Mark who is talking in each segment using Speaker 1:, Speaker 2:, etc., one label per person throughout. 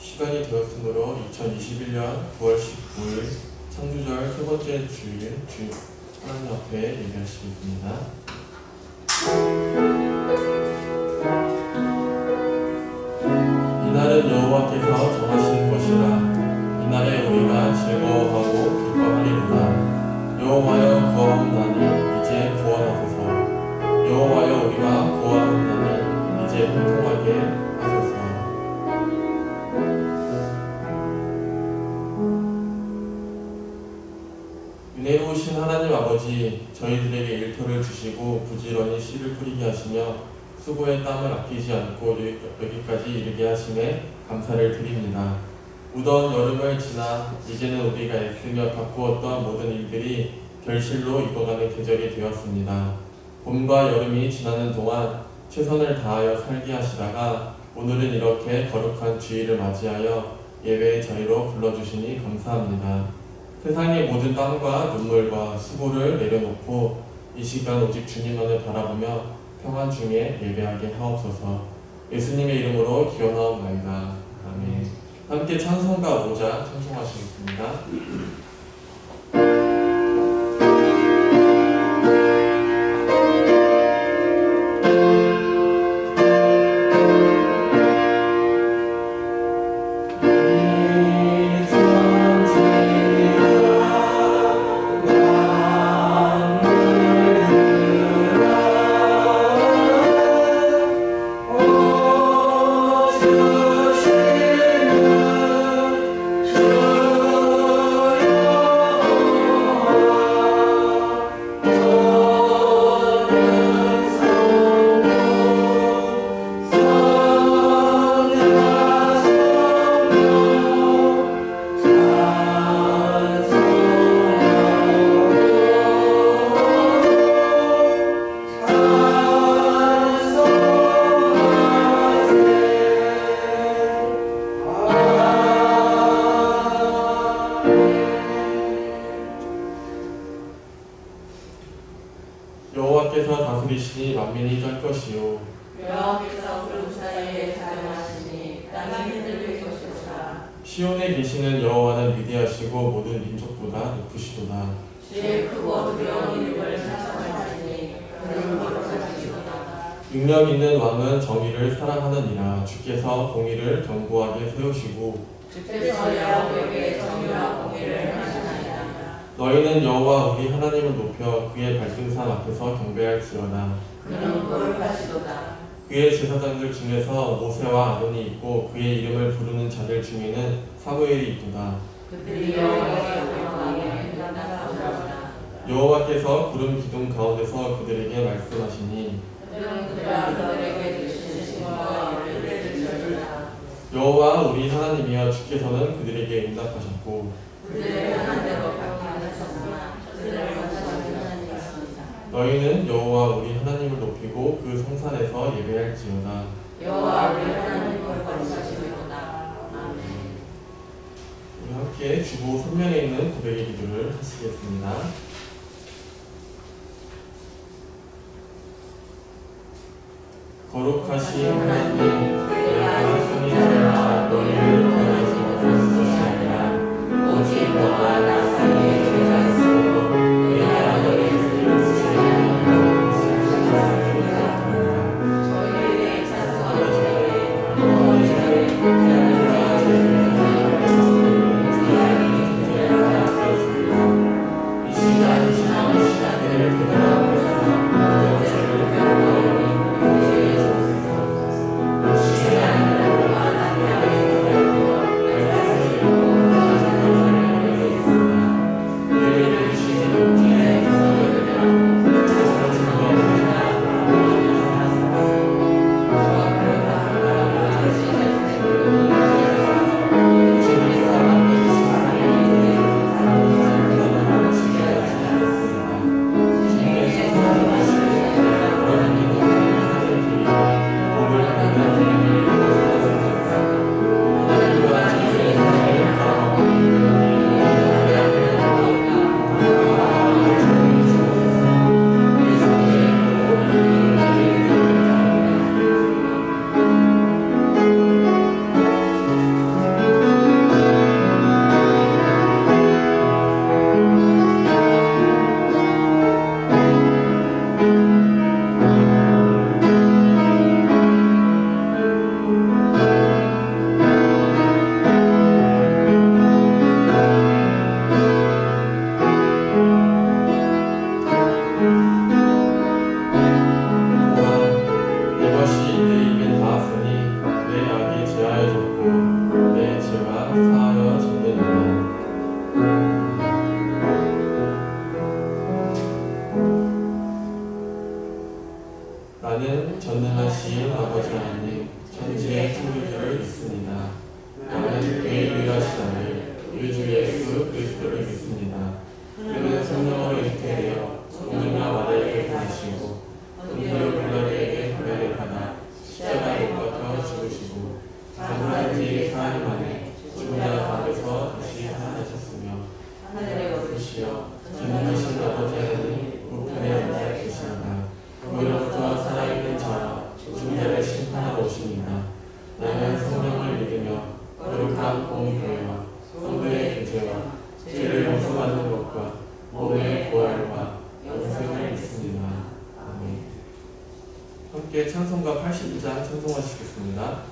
Speaker 1: 시간이 되었으므로 2021년 9월 19일 창조절 세 번째 주일 하나님 앞에 예배하시겠습니다. 이날은 여호와께서 정하신 것이라. 이날에 우리가 즐거워하고 기뻐하리로다. 여호와여 구하옵나니 이제 구원하소서. 여호와여 우리가 구하옵나니 이제 형통하게 하소서. 은혜로우신 하나님 아버지, 저희들에게 일터를 주시고 부지런히 씨를 뿌리게 하시며 수고의 땀을 아끼지 않고 여기까지 이르게 하심에 감사를 드립니다. 무더운 여름을 지나 이제는 우리가 애쓰며 바꾸었던 모든 일들이 결실로 익어가는 계절이 되었습니다. 봄과 여름이 지나는 동안 최선을 다하여 살게 하시다가 오늘은 이렇게 거룩한 주일을 맞이하여 예배의 자리로 불러주시니 감사합니다. 세상의 모든 땀과 눈물과 수고를 내려놓고 이 시간 오직 주님만을 바라보며 평안 중에 예배하게 하옵소서. 예수님의 이름으로 기원하옵나이다. 아멘. 함께 찬송가 5장 찬송하시겠습니다. 여호와께서 다스리시니 만민이 쩔 것이요.
Speaker 2: 여호와께서 구름 사이에 자정하시니 땅이 흔들릴 것이로다.
Speaker 1: 시온에 계시는 여호와는 위대하시고 모든 민족보다 높으시도다.
Speaker 2: 주의 크고 두려운 이름을 찬송하시니 그는 거룩하시도다.
Speaker 1: 능력 있는 왕은 정의를 사랑하느니라. 주께서 공의를 견고하게 세우시고
Speaker 2: 주께서 야곱에게 정의와 공의를 하시나이다.
Speaker 1: 너희는 여호와 우리 하나님을 높여 그의 발등상 앞에서 경배할지어다.
Speaker 2: 그는 거룩하시도다.
Speaker 1: 그의 제사장들 중에서 모세와 아론이 있고 그의 이름을 부르는 자들 중에는 사무엘이 있도다.
Speaker 2: 그들이 여호와의 영광에 나타나시도다.
Speaker 1: 여호와께서 구름 기둥 가운데서 그들에게 말씀하시니
Speaker 2: 그들은 그들에게 주신 신과 열매를 드리리라.
Speaker 1: 여호와 우리 하나님이여 주께서는 그들에게 응답하셨고
Speaker 2: 그들의 하나님대로 하셨으나 그들을 원하시는 하나님이십니다.
Speaker 1: 너희는 여호와 우리 하나님을 높이고 그 성산에서 예배할지어다.
Speaker 2: 여호와 우리 하나님을 거룩하시리로다. 아멘.
Speaker 1: 우리 함께 주보 선면에 있는 고백의 기도를 하시겠습니다. 거룩하신 하나님, 내가 손이 잘나 너희를 구원해서 온 것이 아니라 오직 너와 나 사이에 죄가 있으므로 내가 너희를 지지 아니하고
Speaker 2: 저희에 대해 찬송하기 전에 너희 전에 하나님과
Speaker 1: 이 시간 지나는 시간을 되돌아보면서 너의 죄를 회개하오니 죄의 정수가 없어서 믿습니다. 나는 그의 유일하신 아들 우리 주 예수 그리스도를 믿습니다. 그는 성령으로 잉태되어 성령과 마리아에게 보내시고 본디오 빌라도에게 고난을 받아 십자가에 못 박혀 죽으시고 장사한 지 4일 만에 죽은 자 가운데서 다시 살아나셨으며 하늘에 오르시어 전능하신 아버지 하나님 우편에 앉아 계시니라. 거기로부터 살아있는 자와 죽은 자를 심판하러 오십니다. 나는 성령을 믿으며 거룩한 공교회와 성도의 교제와 죄를 용서받는 것과 몸의 부활과 영생을 믿습니다. 아멘. 함께 찬송가 82장 찬송하시겠습니다.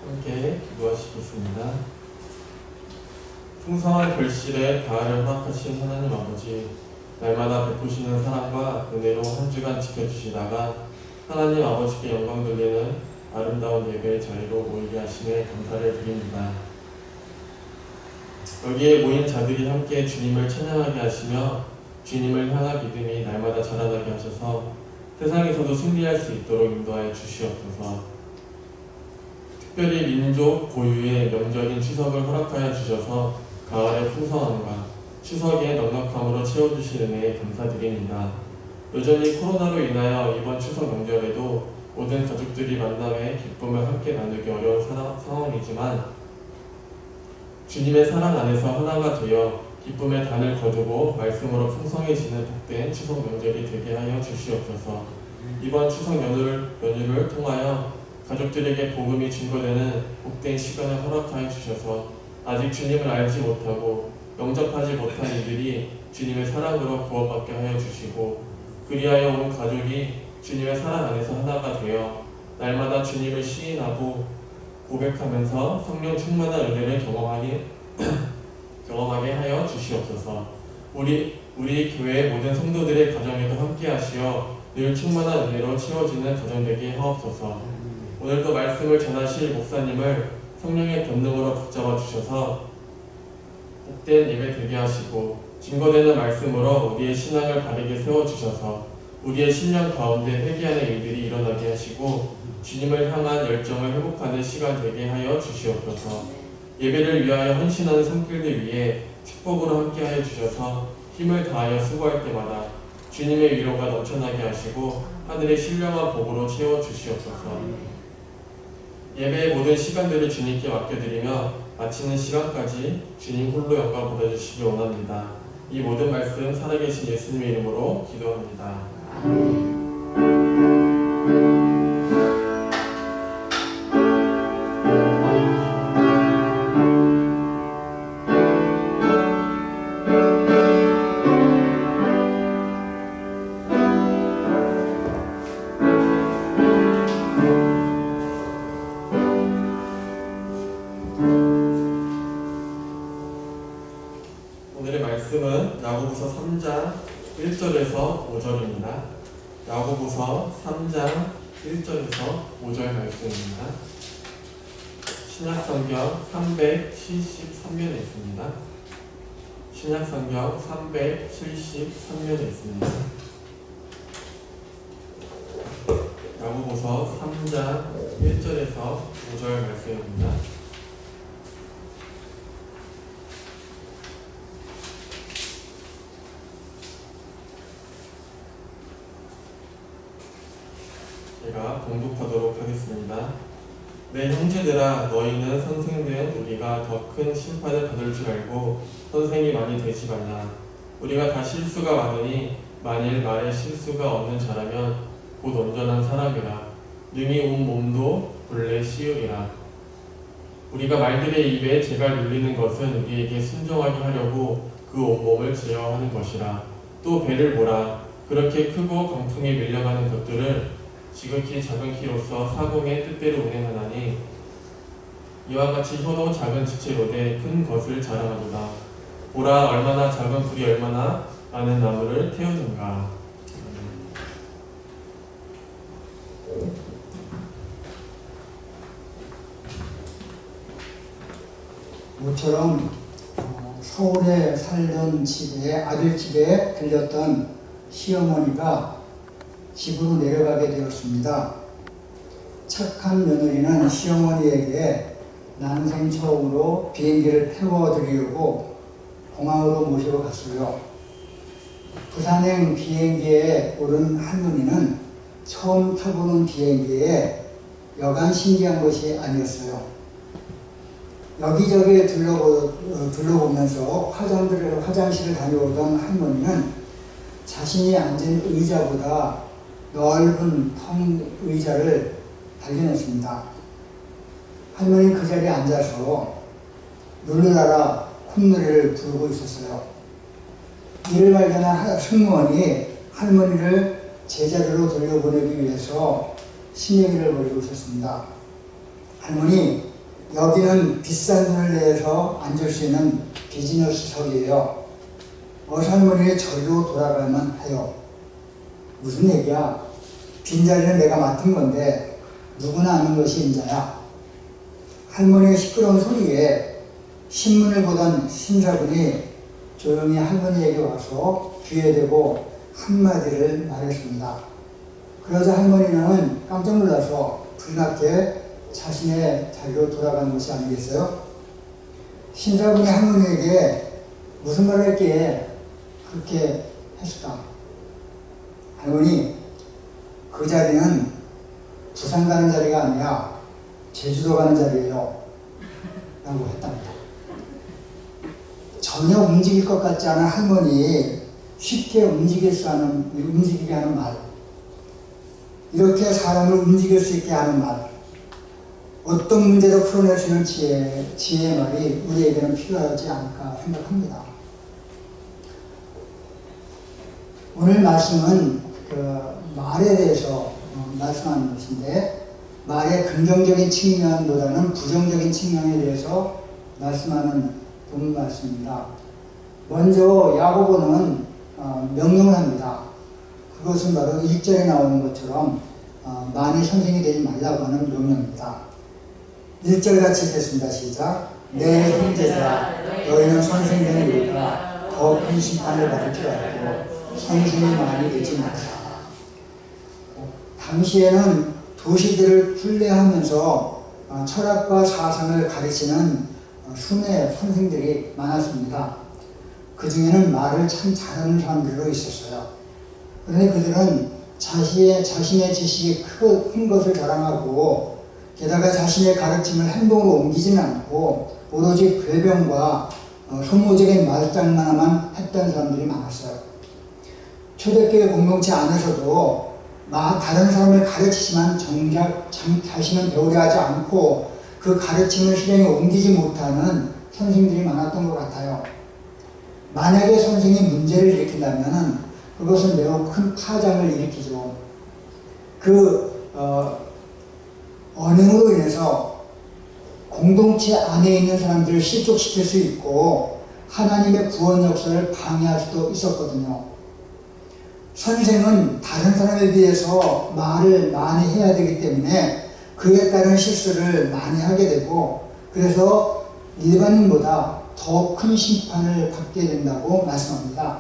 Speaker 1: 함께 기도하시겠습니다. 풍성한 결실에 가을을 허락하신 하나님 아버지, 날마다 베푸시는 사랑과 은혜로 한 주간 지켜주시다가 하나님 아버지께 영광 돌리는 아름다운 예배의 자리로 모이게 하심에 감사를 드립니다. 여기에 모인 자들이 함께 주님을 찬양하게 하시며 주님을 향한 믿음이 날마다 자라나게 하셔서 세상에서도 승리할 수 있도록 인도하여 주시옵소서. 특별히 민족 고유의 명절인 추석을 허락하여 주셔서 가을의 풍성함과 추석의 넉넉함으로 채워주신 은혜에 감사드립니다. 여전히 코로나로 인하여 이번 추석 명절에도 모든 가족들이 만남의 기쁨을 함께 나누기 어려운 상황이지만 주님의 사랑 안에서 하나가 되어 기쁨의 단을 거두고 말씀으로 풍성해지는 복된 추석 명절이 되게 하여 주시옵소서. 이번 추석 연휴를 통하여 가족들에게 복음이 증거되는 복된 시간을 허락하여 주셔서 아직 주님을 알지 못하고 영접하지 못한 이들이 주님의 사랑으로 구원받게 하여 주시고 그리하여 온 가족이 주님의 사랑 안에서 하나가 되어 날마다 주님을 시인하고 고백하면서 성령 충만한 은혜를 경험하게 하여 주시옵소서. 우리 교회의 모든 성도들의 가정에도 함께 하시어 늘 충만한 은혜로 채워지는 가정 되게 하옵소서. 오늘도 말씀을 전하실 목사님을 성령의 권능으로 붙잡아 주셔서 복된 예배 되게 하시고 증거되는 말씀으로 우리의 신앙을 바르게 세워주셔서 우리의 신령 가운데 회개하는 일들이 일어나게 하시고 주님을 향한 열정을 회복하는 시간 되게 하여 주시옵소서. 예배를 위하여 헌신하는 손길들 위해 축복으로 함께하여 주셔서 힘을 다하여 수고할 때마다 주님의 위로가 넘쳐나게 하시고 하늘의 신령한 복으로 채워주시옵소서. 예배의 모든 시간들을 주님께 맡겨드리며 마치는 시간까지 주님 홀로 영광 받아주시기 원합니다. 이 모든 말씀 살아계신 예수님의 이름으로 기도합니다. 오늘의 말씀은 야고보서 3장 1절에서 5절입니다. 야고보서 3장 1절에서 5절 말씀입니다. 신약성경 373면에 있습니다. 신약성경 373면에 있습니다. 야고보서 3장 1절에서 5절 말씀입니다. 제가 봉독하도록 하겠습니다. 내 형제들아, 너희는 선생된 우리가 더 큰 심판을 받을 줄 알고 선생이 많이 되지 말라. 우리가 다 실수가 많으니 만일 말에 실수가 없는 자라면 곧 온전한 사람이라. 능히 온 몸도 본래 씌우리라. 우리가 말들의 입에 재갈 눌리는 것은 우리에게 순종하게 하려고 그 온몸을 제어하는 것이라. 또 배를 보라. 그렇게 크고 강풍에 밀려가는 것들을 지극히 작은 키로서 사공의 뜻대로 운행하나니 이와 같이 혀도 작은 지체로되 큰 것을 자랑하도다. 보라, 얼마나 작은 불이 얼마나 많은 나무를 태우는가.
Speaker 3: 모처럼 서울에 살던 아들 집에 들렸던 시어머니가 집으로 내려가게 되었습니다. 착한 며느리는 시어머니에게 난생 처음으로 비행기를 태워드리려고 공항으로 모시고 갔어요. 부산행 비행기에 오른 할머니는 처음 타보는 비행기에 여간 신기한 것이 아니었어요. 여기저기 둘러보면서 화장실을 다녀오던 할머니는 자신이 앉은 의자보다 넓은 텅 의자를 발견했습니다. 할머니는 그 자리에 앉아서 누르라라 콧노래를 부르고 있었어요. 이를 발견한 승무원이 할머니를 제자리로 돌려보내기 위해서 심얘기를 벌이고 있었습니다. 할머니, 여기는 비싼 돈을 내서 앉을 수 있는 비즈니스석이에요. 어서 할머니의 절로 돌아가야만 해요. 무슨 얘기야? 빈자리는 내가 맡은 건데 누구나 아는 것이 인자야. 할머니의 시끄러운 소리에 신문을 보던 심사분이 조용히 할머니에게 와서 귀에 대고 한마디를 말했습니다. 그러자 할머니는 깜짝 놀라서 불났게 자신의 자리로 돌아간 것이 아니겠어요? 심사분이 할머니에게 무슨 말을 했기에 그렇게 했을까? 할머니, 그 자리는 부산 가는 자리가 아니라 제주도 가는 자리예요. 라고 했답니다. 전혀 움직일 것 같지 않은 할머니, 쉽게 움직이게 하는 말, 이렇게 사람을 움직일 수 있게 하는 말, 어떤 문제도 풀어낼 수 있는 지혜의 말이 우리에게는 필요하지 않을까 생각합니다. 오늘 말씀은 그 말에 대해서 말씀하는 것인데, 말의 긍정적인 측면보다는 부정적인 측면에 대해서 말씀하는 본 말씀입니다. 먼저 야고보는 명령을 합니다. 그것은 바로 1절에 나오는 것처럼 많이 선생이 되지 말라고 하는 명령입니다. 1절 같이 읽겠습니다. 시작. 내 형제들아, 너희는 선생된 우리가 더 큰 심판을 받을 줄 알고 선생이 많이 되지 말라. 당시에는 도시들을 순례하면서 철학과 사상을 가르치는 수뇌 선생들이 많았습니다. 그 중에는 말을 참 잘하는 사람들도 있었어요. 그런데 그들은 자신의 지식이 큰 것을 자랑하고, 게다가 자신의 가르침을 행동으로 옮기지는 않고 오로지 궤변과 소모적인 말장난만 했던 사람들이 많았어요. 초대교회 공동체 안에서도 다른 사람을 가르치지만 정작 자신은 배우려 하지 않고 그 가르침을 실행에 옮기지 못하는 선생들이 많았던 것 같아요. 만약에 선생이 문제를 일으킨다면 그것은 매우 큰 파장을 일으키죠. 언행으로 인해서 공동체 안에 있는 사람들을 실족시킬 수 있고 하나님의 구원 역사를 방해할 수도 있었거든요. 선생은 다른 사람에 비해서 말을 많이 해야 되기 때문에 그에 따른 실수를 많이 하게 되고, 그래서 일반인보다 더 큰 심판을 받게 된다고 말씀합니다.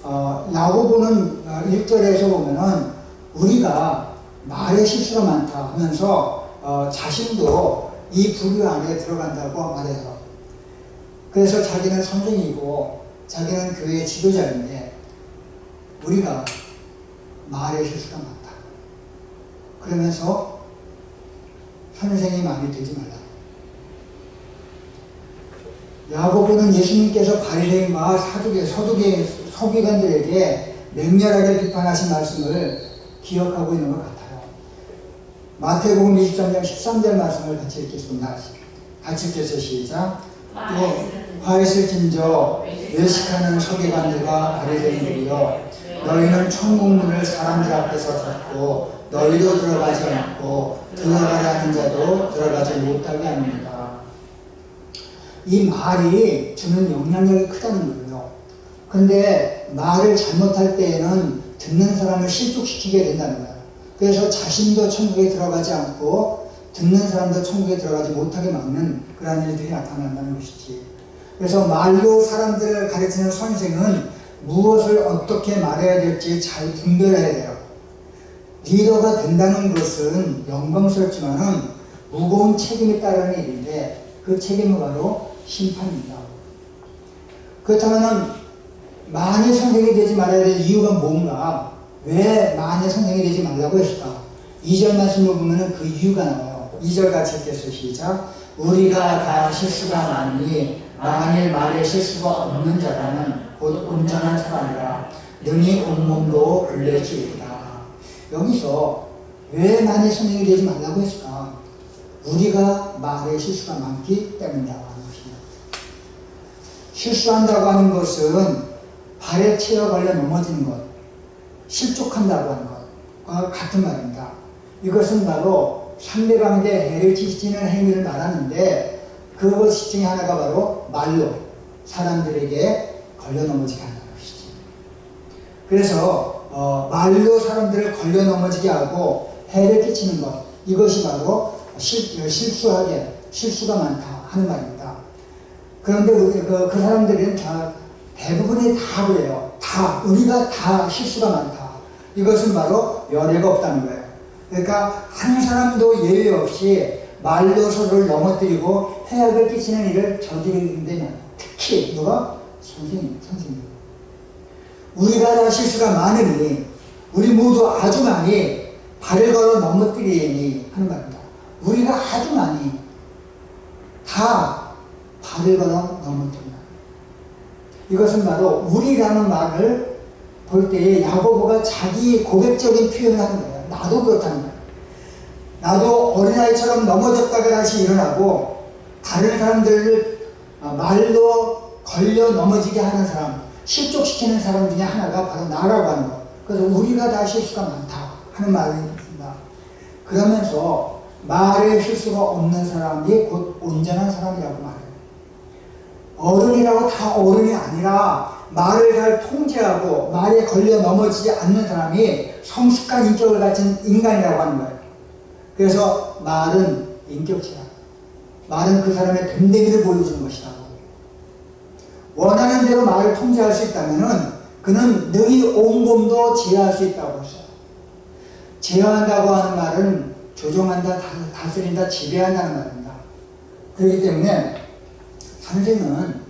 Speaker 3: 야고보는 1절에서 보면은 우리가 말에 실수가 많다 하면서 자신도 이 부류 안에 들어간다고 말해요. 그래서 자기는 선생이고 자기는 교회의 지도자인데 우리가 말에 실수가 많다. 그러면서 선생이 많이 되지 말라. 야고보는 예수님께서 바리새인과 서기관들에게 맹렬하게 비판하신 말씀을 기억하고 있는 것 같아요. 마태복음 23장 13절 말씀을 같이 읽겠습니다. 같이 읽겠어요. 시작. 또 화있을진저 외식하는 서기관들과 바리새인들이여, 너희는 천국문을 사람들 앞에서 닫고 너희도 들어가지 않고 들어가려는 자도 들어가지 못하게 합니다. 이 말이 주는 영향력이 크다는 거예요. 근데 말을 잘못할 때에는 듣는 사람을 실족시키게 된다는 거예요. 그래서 자신도 천국에 들어가지 않고 듣는 사람도 천국에 들어가지 못하게 막는 그런 일들이 나타난다는 것이지. 그래서 말로 사람들을 가르치는 선생은 무엇을 어떻게 말해야 될지 잘 분별해야 돼요. 리더가 된다는 것은 영광스럽지만은 무거운 책임이 따르는 일인데 그 책임은 바로 심판입니다. 그렇다면 많이 선생이 되지 말아야 될 이유가 뭔가? 왜 많이 선생이 되지 말라고 했을까? 2절 말씀을 보면 그 이유가 나와요. 2절 같이 읽겠어요. 시작. 우리가 다 실수가 많으니 만일 말에 실수가 없는 자라는 곧 온전한 사람이라 능히 온몸도 불려지리라. 여기서 왜 많이 선생이 되지 말라고 했을까? 우리가 말에 실수가 많기 때문이라고 하는 것입니다. 실수한다고 하는 것은 발에 채어 걸려 넘어지는 것, 실족한다고 하는 것과 같은 말입니다. 이것은 바로 상대방에게 해를 끼치는 행위를 말하는데 그것 중에 하나가 바로 말로 사람들에게 걸려 넘어지게 하는 것이지. 그래서 말로 사람들을 걸려 넘어지게 하고 해를 끼치는 것, 이것이 바로 실수가 많다 하는 말입니다. 그런데 그 사람들은 대부분이 다 그래요. 우리가 다 실수가 많다. 이것은 바로 연애가 없다는 거예요. 그러니까 한 사람도 예외 없이 말로 서로를 넘어뜨리고 해악을 끼치는 일을 저지르는 데는 특히 누가? 선생님. 우리가 다 실수가 많으니 우리 모두 아주 많이 발을 걸어 넘어뜨리니 하는 말입니다. 우리가 아주 많이 다 발을 걸어 넘어뜨린다. 이것은 바로 우리라는 말을 볼 때에 야고보가 자기 고백적인 표현을 하는 거예요. 나도 그렇다는 거예요. 나도 어린아이처럼 넘어졌다가 다시 일어나고 다른 사람들을 말로 걸려 넘어지게 하는 사람, 실족시키는 사람 중에 하나가 바로 나라고 하는 거. 그래서 우리가 다 실수가 많다 하는 말이 있습니다. 그러면서 말에 실수가 없는 사람이 곧 온전한 사람이라고 말해요. 어른이라고 다 어른이 아니라 말을 잘 통제하고 말에 걸려 넘어지지 않는 사람이 성숙한 인격을 가진 인간이라고 하는 거예요. 그래서 말은 인격체다. 말은 그 사람의 됨됨이를 보여주는 것이다. 원하는 대로 말을 통제할 수 있다면 그는 능히 온몸도 제어할 수 있다고 했어요. 제어한다고 하는 말은 조종한다, 다스린다, 지배한다는 말입니다. 그렇기 때문에 선생은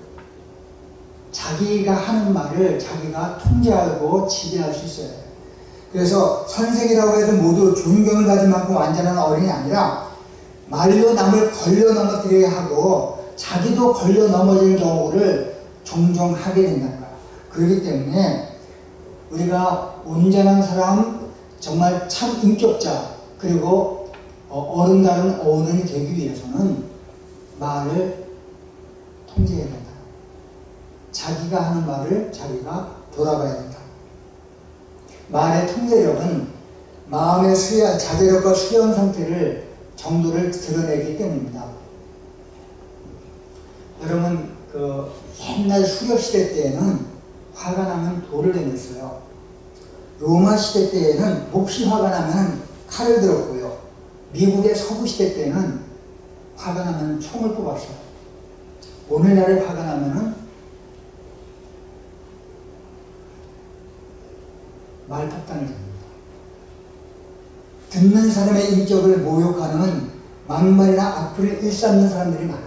Speaker 3: 자기가 하는 말을 자기가 통제하고 지배할 수 있어요. 그래서 선생이라고 해서 모두 존경을 가진 만큼 완전한 어른이 아니라 말로 남을 걸려 넘어뜨리게 하고 자기도 걸려 넘어지는 경우를 종종 하게 된다는 거예요. 그렇기 때문에 우리가 온전한 사람, 정말 참 인격자, 그리고 어른다운 어른이 되기 위해서는 말을 통제해야 된다. 자기가 하는 말을 자기가 돌아봐야 된다. 말의 통제력은 마음의 자제력과 수연 상태를 정도를 드러내기 때문입니다. 여러분 옛날 수렵 시대 때에는 화가 나면 돌을 내렸어요. 로마 시대 때에는 몹시 화가 나면 칼을 들었고요. 미국의 서부 시대 때는 화가 나면 총을 뽑았어요. 오늘날에 화가 나면은 말폭탄을 듭니다. 듣는 사람의 인격을 모욕하는 막말이나 악플을 일삼는 사람들이 많아요.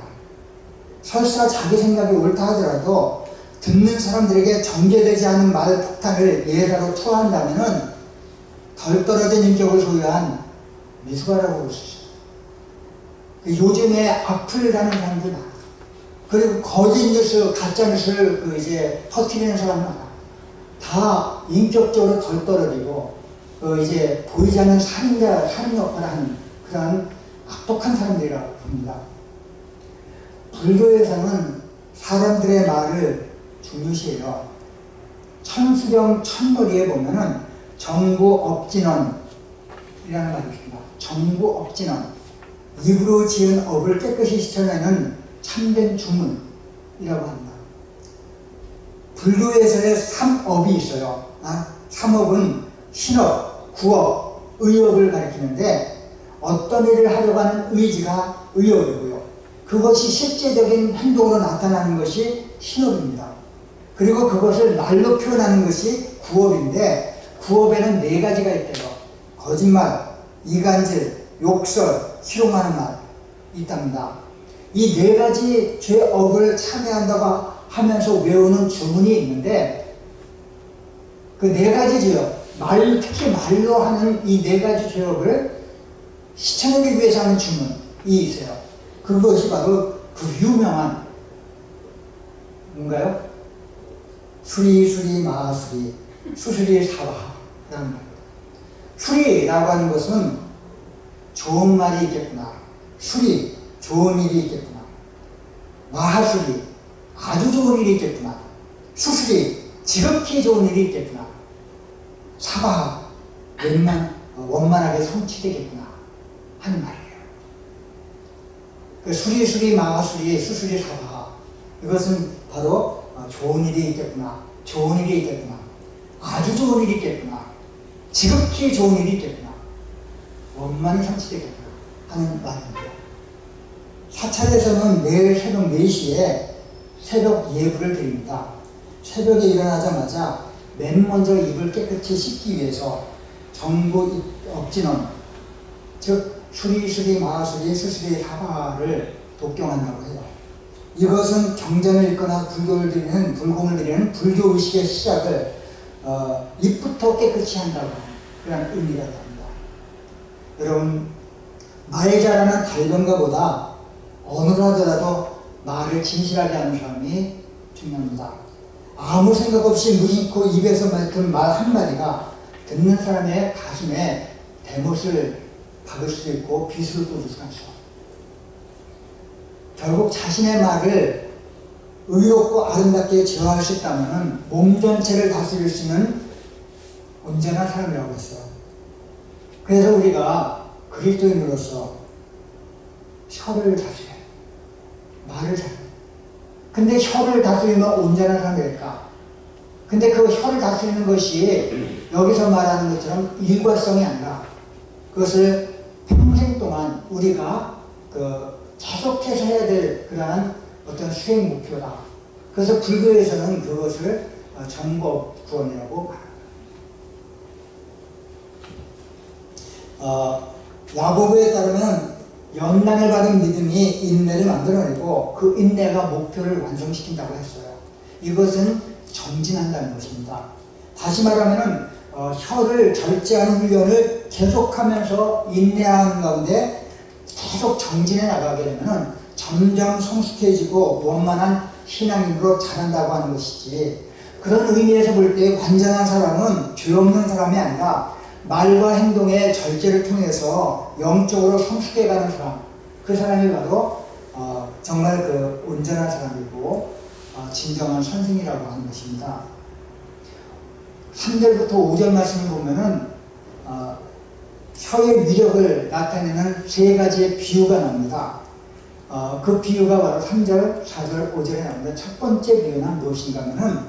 Speaker 3: 설사 자기 생각이 옳다 하더라도 듣는 사람들에게 전개되지 않은 말 폭탄을 예사로 투하한다면 덜 떨어진 인격을 소유한 미숙아라고 볼 수 있어요. 요즘에 악플을 하는 사람들이 많아요. 그리고 거짓 뉴스, 가짜 뉴스를 이제 퍼뜨리는 사람은 많아요. 다 인격적으로 덜 떨어지고 이제 보이지 않는 살인 역할을 하는 그런 악독한 사람들이라고 봅니다. 불교에서는 사람들의 말을 중요시해요. 천수경 천머리에 보면은 정구업진언이라는 말이 있습니다. 정구업진언, 입으로 지은 업을 깨끗이 씻어내는 참된 주문이라고 합니다. 불교에서의 3업이 있어요. 3업은 신업, 구업, 의업을 가리키는데 어떤 일을 하려고 하는 의지가 의업이고요. 그것이 실제적인 행동으로 나타나는 것이 신업입니다. 그리고 그것을 말로 표현하는 것이 구업인데 구업에는 4가지가 있대요. 거짓말, 이간질, 욕설, 희롱하는 말 있답니다. 이 4가지 죄업을 참여한다고 하면서 외우는 주문이 있는데 그 4가지 죄업, 특히 말로 하는 이 4가지 죄업을 실천하기 위해서 하는 주문이 있어요. 그것이 바로 그 유명한 뭔가요? 수리 마수리 수수리 사바라는 말입니다. 수리라고 하는 것은 좋은 말이 있겠구나, 수리 좋은 일이 있겠구나, 마하수리 아주 좋은 일이 있겠구나, 수수리 지극히 좋은 일이 있겠구나, 사바 원만하게 성취되겠구나 하는 말이에요. 그 수리 마하수리 수수리 사바, 이것은 바로 좋은 일이 있겠구나, 좋은 일이 있겠구나, 아주 좋은 일이 있겠구나, 지극히 좋은 일이 있겠구나, 원만히 성취되겠구나 하는 말입니다. 사찰에서는 매일 새벽 4시에 새벽 예불을 드립니다. 새벽에 일어나자마자 맨 먼저 입을 깨끗이 씻기 위해서 정구 업진언, 즉 수리 마하수리 수수리 사바를 독경한다고 해요. 이것은 경전을 읽거나 불공을 드리는 불교의식의 시작을 입부터 깨끗이 한다고 합니다. 그런 의미가 됩니다. 여러분, 말 잘하는 달변가보다 어느 하더라도 말을 진실하게 하는 사람이 중요합니다. 아무 생각 없이 무심코 입에서 맺은 말 한마디가 듣는 사람의 가슴에 대못을 박을 수도 있고 비수를 꽂을 수가 있어. 결국 자신의 말을 의롭고 아름답게 제어할 수 있다면 몸 전체를 다스릴 수 있는 온전한 사람이라고 했어요. 그래서 우리가 그리스도인으로서 혀를 다스려요. 말을 잘해요. 근데 혀를 다스리면 온전한 사람이 될까? 근데 그 혀를 다스리는 것이 여기서 말하는 것처럼 일과성이 아니라 그것을 평생 동안 우리가 계속해서 해야 될 그러한 어떤 수행 목표다. 그래서 불교에서는 그것을 정법 구원이라고 말합니다. 야고보에 따르면 연단을 받은 믿음이 인내를 만들어내고 그 인내가 목표를 완성시킨다고 했어요. 이것은 정진한다는 것입니다. 다시 말하면 혀를 절제하는 훈련을 계속하면서 인내하는 가운데 계속 정진해 나가게 되면 점점 성숙해지고 원만한 신앙인으로 자란다고 하는 것이지, 그런 의미에서 볼 때 완전한 사람은 죄 없는 사람이 아니라 말과 행동의 절제를 통해서 영적으로 성숙해가는 사람, 그 사람이 바로 정말 그 온전한 사람이고 진정한 선생이라고 하는 것입니다. 3절부터 5절 말씀을 보면은 혀의 위력을 나타내는 세 가지의 비유가 나옵니다. 그 비유가 바로 3절, 4절, 5절에 나옵니다. 첫 번째 비유는 무엇인가 하면은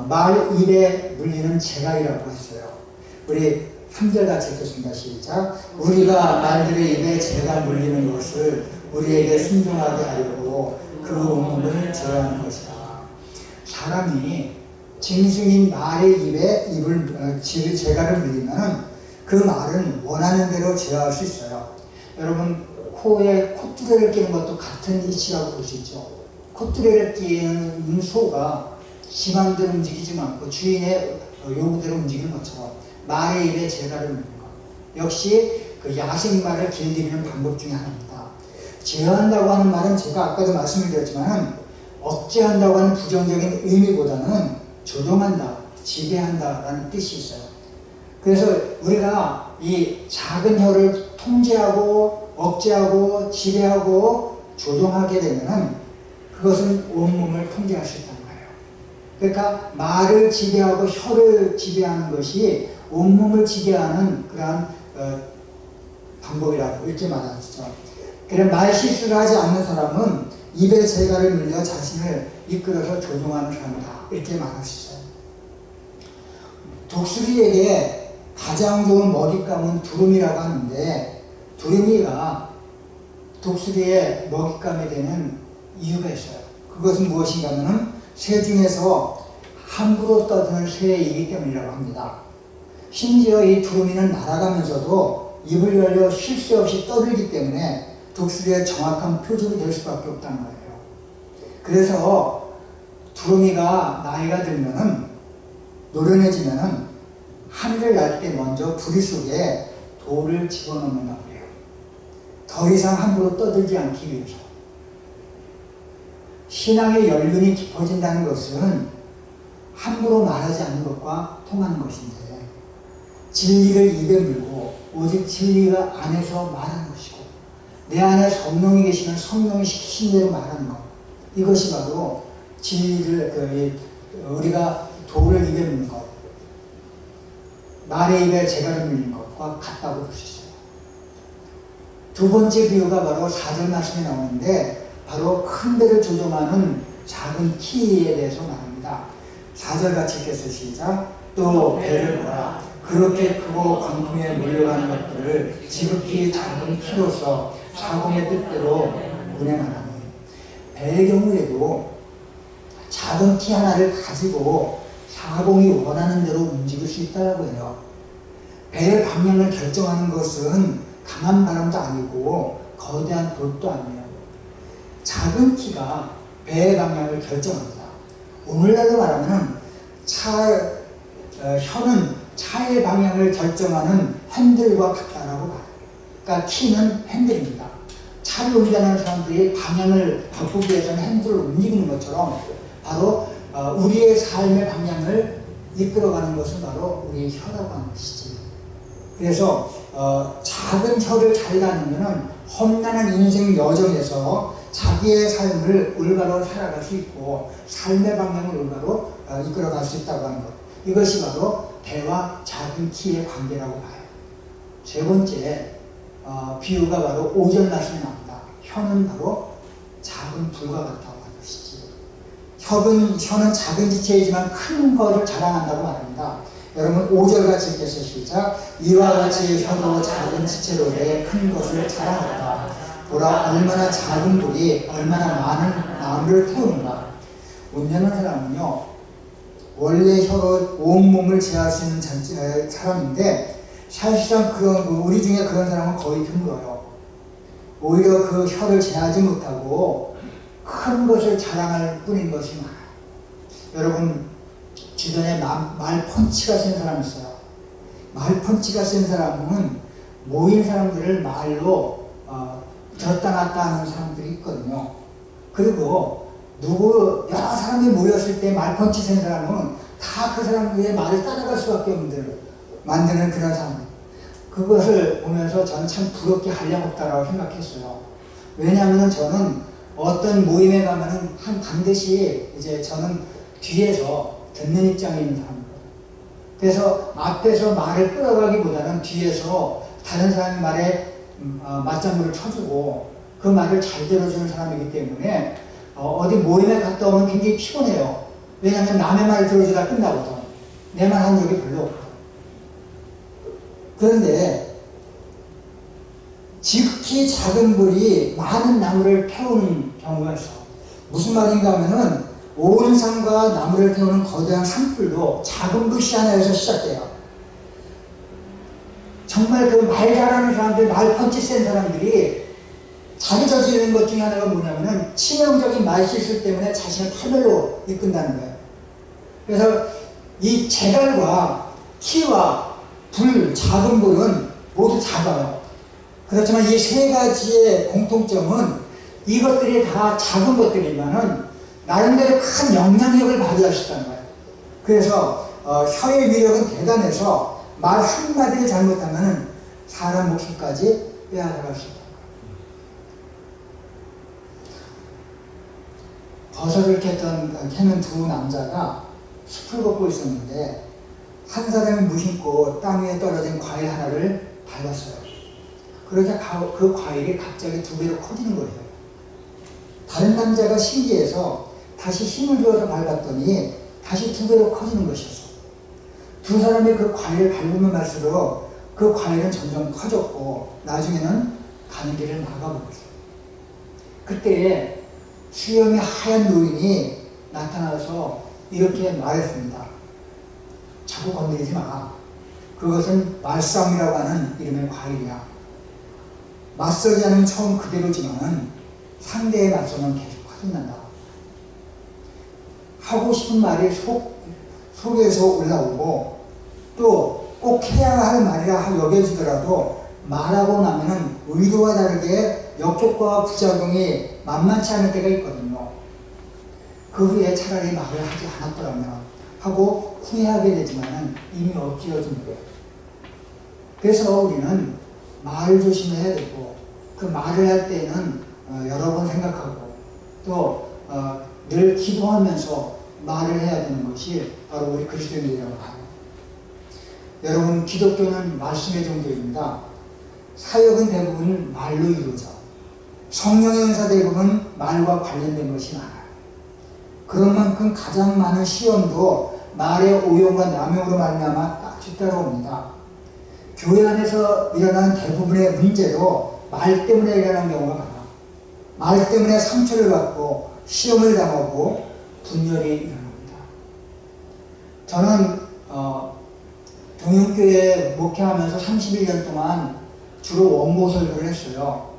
Speaker 3: 말 입에 물리는 재갈이라고 했어요. 우리 3절 같이 읽겠습니다. 시작. 우리가 말들의 입에 재갈 물리는 것을 우리에게 순종하게 하려고 그 온몸을 제어하는 것이다. 사람이 짐승인 말의 입에 재갈을 물리면 그 말은 원하는 대로 제어할 수 있어요. 여러분, 코에 콧뚜레를 끼는 것도 같은 이치라고 볼 수 있죠. 콧뚜레를 끼는 소가 지 맘대로 움직이지 않고 주인의 요구대로 움직이는 것처럼 말의 입에 재갈을 물는 것 역시 그 야생말을 길들이는 방법 중에 하나입니다. 제어한다고 하는 말은 제가 아까도 말씀을 드렸지만 억제한다고 하는 부정적인 의미보다는 조종한다, 지배한다라는 뜻이 있어요. 그래서 우리가 이 작은 혀를 통제하고 억제하고 지배하고 조종하게 되면은 그것은 온몸을 통제할 수 있다는 거예요. 그러니까 말을 지배하고 혀를 지배하는 것이 온몸을 지배하는 그러한 방법이라고 이렇게 말하죠. 그래 말 실수를 하지 않는 사람은 입에 재갈을 물려 자신을 이끌어서 조종하는 사람이다, 이렇게 말할 수 있어요. 독수리에게 가장 좋은 먹잇감은 두루미라고 하는데, 두루미가 독수리의 먹잇감이 되는 이유가 있어요. 그것은 무엇인가 하면 새 중에서 함부로 떠드는 새이기 때문이라고 합니다. 심지어 이 두루미는 날아가면서도 입을 열려 쉴 새 없이 떠들기 때문에 독수리의 정확한 표적이 될 수밖에 없다는 거예요. 그래서 두루미가 나이가 들면은, 노련해지면은 하늘을 날 때 먼저 부리 속에 돌을 집어넣는다고 해요. 더 이상 함부로 떠들지 않기 위해서. 신앙의 연륜이 깊어진다는 것은 함부로 말하지 않는 것과 통하는 것인데, 진리를 입에 물고 오직 진리가 안에서 말하는 것이고, 내 안에 성령이 계시면 성령이 시키신 대로 말하는 것, 이것이 바로 진리를 우리가 돌을 입에 물는 것, 말의 입에 재갈을 물는 것과 같다고 볼 수 있어요. 두 번째 비유가 바로 4절 말씀에 나오는데, 바로 큰 배를 조종하는 작은 키에 대해서 말합니다. 4절 같이 읽겠어요. 시작. 또 배를 보라. 그렇게 크고 광풍에 몰려가는 것들을 지극히 작은 키로서 사공의 뜻대로 운행하라니. 배의 경우에도 작은 키 하나를 가지고 사공이 원하는 대로 움직일 수 있다고 해요. 배의 방향을 결정하는 것은 강한 바람도 아니고 거대한 돌도 아니에요. 작은 키가 배의 방향을 결정합니다. 오늘날로 말하면 혀는 차의 방향을 결정하는 핸들과 같다라고 봐요. 그러니까 키는 핸들입니다. 차를 운전하는 사람들이 방향을 바꾸기 위해서는 핸들을 움직이는 것처럼 바로 우리의 삶의 방향을 이끌어가는 것은 바로 우리의 혀라고 하는 것이지. 그래서 작은 혀를 잘 다루면은 험난한 인생 여정에서 자기의 삶을 올바로 살아갈 수 있고 삶의 방향을 올바로 이끌어갈 수 있다고 하는 것. 이것이 바로 배와 작은 키의 관계라고 봐요. 세 번째 비유가 바로 오절낫이 나옵니다. 혀는 바로 작은 불과 같다고 하는 것이지. 혀는 작은 지체이지만 큰 것을 자랑한다고 말합니다. 여러분 5절 같이 읽겠어요. 시작. 이와 같이 혀도 작은 지체로되 큰 것을 자랑하다. 보라 얼마나 작은 불이 얼마나 많은 나무를 태우는가. 운전하는 사람은요 원래 혀로 온몸을 제어할 수 있는 사람인데 사실상 우리 중에 그런 사람은 거의 드물어요. 오히려 그 혀를 제하지 못하고 큰 것을 자랑할 뿐인 것이 많아요. 여러분 주변에 말 펀치가 센 사람 있어요. 말 펀치가 센 사람은 모인 사람들을 말로 들었다 놨다 하는 사람들이 있거든요. 그리고 여러 사람이 모였을 때 말 펀치 센 사람은 다 그 사람들의 말을 따라갈 수밖에 없는 만드는 그런 사람. 그것을 보면서 저는 참 부럽게 한량없다라고 생각했어요. 왜냐하면 저는 어떤 모임에 가면은 반드시 이제 저는 뒤에서 듣는 입장에 있는 사람이거든요. 그래서 앞에서 말을 끌어가기보다는 뒤에서 다른 사람의 말에 맞장구를 쳐주고 그 말을 잘 들어주는 사람이기 때문에 어디 모임에 갔다 오면 굉장히 피곤해요. 왜냐하면 남의 말을 들어주다 끝나거든. 내 말 한 적이 별로 없거든. 그런데 지극히 작은 불이 많은 나무를 태우는 경우가 있어. 무슨 말인가 하면은 온 산과 나무를 태우는 거대한 산불도 작은 불씨 하나에서 시작돼요. 정말 그 말 잘하는 사람들, 말 펀치 센 사람들이 자기 저지르는 것 중에 하나가 뭐냐면은 치명적인 말 실수 때문에 자신을 파멸로 이끈다는 거예요. 그래서 이 재갈과 키와 불, 작은 불은 모두 작아요. 그렇지만 이 세 가지의 공통점은 이것들이 다 작은 것들이지만은 나름대로 큰 영향력을 발휘할 수 있다는 거예요. 그래서 혀의 위력은 대단해서 말 한마디를 잘못하면 사람 목숨까지 빼앗아갈 수 있다. 버섯을 캐는 두 남자가 숲을 걷고 있었는데 한 사람이 무심코 땅 위에 떨어진 과일 하나를 밟았어요. 그러자 그 과일이 갑자기 2배로 커지는 거예요. 다른 남자가 신기해서 다시 힘을 주어서 밟았더니 다시 2배로 커지는 것이었어요. 두 사람이 그 과일을 밟으면 갈수록 그 과일은 점점 커졌고 나중에는 가는 길을 막아버렸어요. 그때 수염이 하얀 노인이 나타나서 이렇게 말했습니다. 자꾸 건드리지 마. 그것은 말싸움이라고 하는 이름의 과일이야. 맞서지 않으면 처음 그대로지만 상대의 맞서면 계속 커진단다. 하고 싶은 말이 속에서 올라오고 또 꼭 해야 할 말이라 여겨지더라도 말하고 나면은 의도와 다르게 역효과와 부작용이 만만치 않을 때가 있거든요. 그 후에 차라리 말을 하지 않았더라면 하고 후회하게 되지만은 이미 엎질러진 거예요. 그래서 우리는 말 조심해야 되고 그 말을 할 때는 여러 번 생각하고 또 늘 기도하면서 말을 해야 되는 것이 바로 우리 그리스도인이라고 봐요. 여러분 기독교는 말씀의 종교입니다. 사역은 대부분 말로 이루어져 성령의 은사 대부분 말과 관련된 것이 많아요. 그런 만큼 가장 많은 시험도 말의 오용과 남용으로 말미암아 딱 뒤따라옵니다. 교회 안에서 일어나는 대부분의 문제도 말 때문에 일어나는 경우가 많아요. 말 때문에 상처를 받고 시험을 당하고 분열이 일어납니다. 저는 동영교회 목회하면서 31년 동안 주로 원고 설교를 했어요.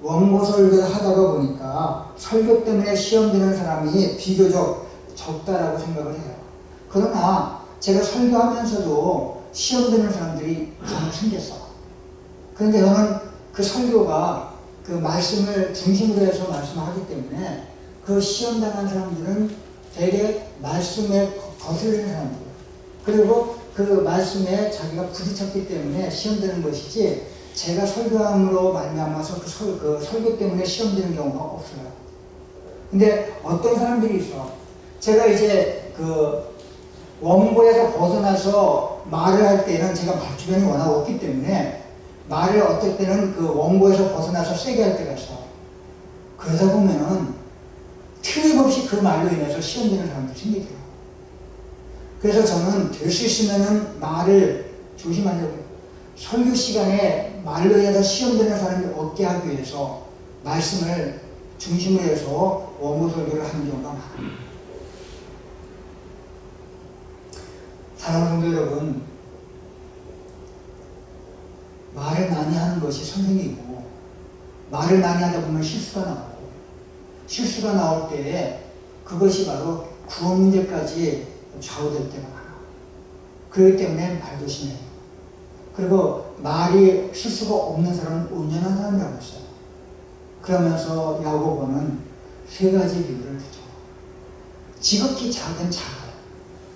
Speaker 3: 원고 설교를 하다가 보니까 설교 때문에 시험 드는 사람이 비교적 적다라고 생각을 해요. 그러나 제가 설교하면서도 시험 드는 사람들이 좀 생겼어. 그런데 저는 그 설교가 그 말씀을 중심으로 해서 말씀하기 때문에 그 시험 당한 사람들은 되게 말씀에 거슬리는 사람들이에요. 그리고 그 말씀에 자기가 부딪혔기 때문에 시험 되는 것이지 제가 설교함으로 말미암아서 그 설교 때문에 시험 되는 경우가 없어요. 근데 어떤 사람들이 있어. 제가 이제 그 원고에서 벗어나서 말을 할 때는 제가 말주변이 워낙 없기 때문에 말을 어떨 때는 그 원고에서 벗어나서 세게 할 때가 있어. 그러다 보면은 틀림없이 그 말로 인해서 시험 되는 사람들이 생기더라고요. 그래서 저는 될 수 있으면은 말을 조심하려고 해요. 설교 시간에 말로 인해서 시험 되는 사람이 없게 하기 위해서 말씀을 중심으로 해서 원고 설교를 하는 경우가 많아요. 사랑하는 성도 여러분, 말을 많이 하는 것이 선생이고 말을 많이 하다 보면 실수가 나오고 실수가 나올 때에 그것이 바로 구원 문제까지 좌우될 때가 많아. 그렇기 때문에 말 조심해요. 그리고 말이 실수가 없는 사람은 온전한 사람이라고 했어요. 그러면서 야고보는 세 가지 비유를 주죠. 지극히 작은 자갈,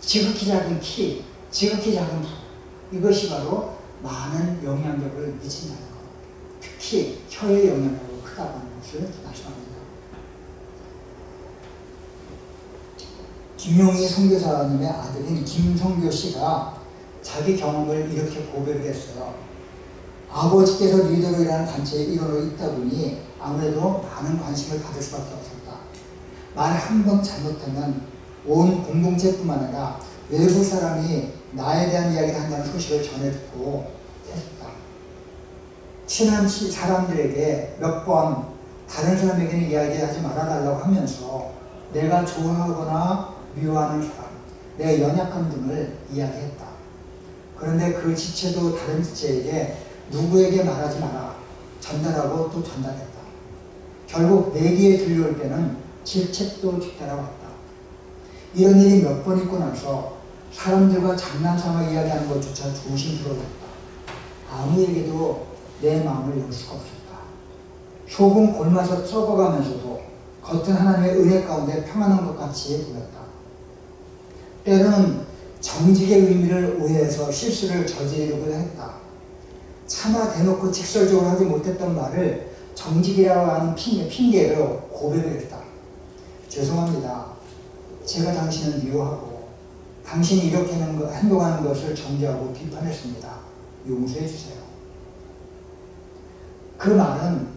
Speaker 3: 지극히 작은 키, 지극히 작은 부. 이것이 바로 많은 영향력을 미친다는 것. 특히 혀의 영향력이 크다고 하는 것을 말씀합니다. 김용희 선교사님의 아들인 김성교 씨가 자기 경험을 이렇게 고백을 했어요. 아버지께서 리더로 일하는 단체의 일원으로 있다 보니 아무래도 많은 관심을 받을 수밖에 없었다. 말 한 번 잘못하면 온 공동체뿐만 아니라 외부 사람이 나에 대한 이야기를 한다는 소식을 전해 듣고 했다. 친한 사람들에게 몇 번 다른 사람에게는 이야기하지 말아달라고 하면서 내가 좋아하거나 미워하는 사람, 내 연약한 등을 이야기했다. 그런데 그 지체도 다른 지체에게 누구에게 말하지 마라 전달하고 또 전달했다. 결국 내 귀에 들려올 때는 질책도 뒤따라왔다. 이런 일이 몇 번 있고 나서 사람들과 장난삼아 이야기하는 것조차 조심스러워졌다. 아무에게도 내 마음을 열 수가 없었다. 속은 골마서 썩어가면서도 겉은 하나님의 은혜 가운데 평안한 것 같이 보였다. 때로는 정직의 의미를 오해해서 실수를 저지르려고 했다. 차마 대놓고 직설적으로 하지 못했던 말을 정직이라고 하는 핑계로 고백을 했다. 죄송합니다. 제가 당신을 미워하고 당신이 이렇게 행동하는 것을 정죄하고 비판했습니다. 용서해 주세요. 그 말은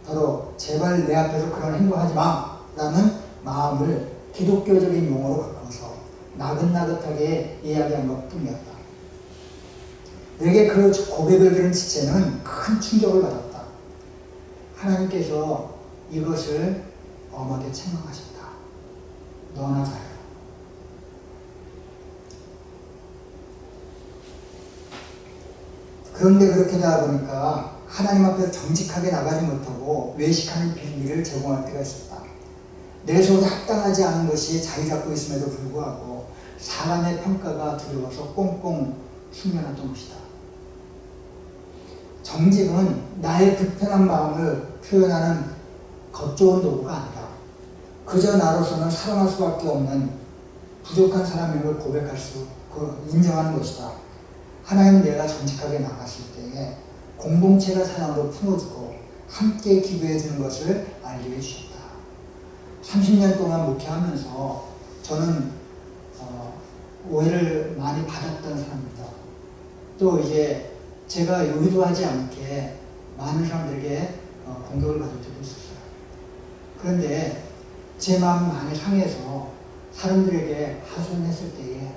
Speaker 3: 바로 제발 내 앞에서 그런 행동하지 마 라는 마음을 기독교적인 용어로 바꿔서 나긋나긋하게 이야기한 것 뿐이었다. 내게 그 고백을 들은 지체는 큰 충격을 받았다. 하나님께서 이것을 엄하게 책망하셨다. 너나 잘해. 그런데 그렇게 되다 보니까 하나님 앞에서 정직하게 나가지 못하고 외식하는 빌미를 제공할 때가 있었다. 내 속에 합당하지 않은 것이 자리 잡고 있음에도 불구하고 사람의 평가가 두려워서 꽁꽁 숨겨놨던 것이다. 정직은 나의 불편한 마음을 표현하는 겉좋은 도구가 아니라 그저 나로서는 살아날 수밖에 없는 부족한 사람임을 고백할 수, 인정하는 것이다. 하나님 내가 정직하게 나갔을 때에 공동체가 사랑으로 품어주고 함께 기도해 주는 것을 알게 해주셨다. 30년 동안 목회하면서 저는 오해를 많이 받았던 사람입니다. 또 이제 제가 의도하지 않게 많은 사람들에게 공격을 받을 때도 있었어요. 그런데 제 마음이 많이 상해서 사람들에게 하소연했을 때에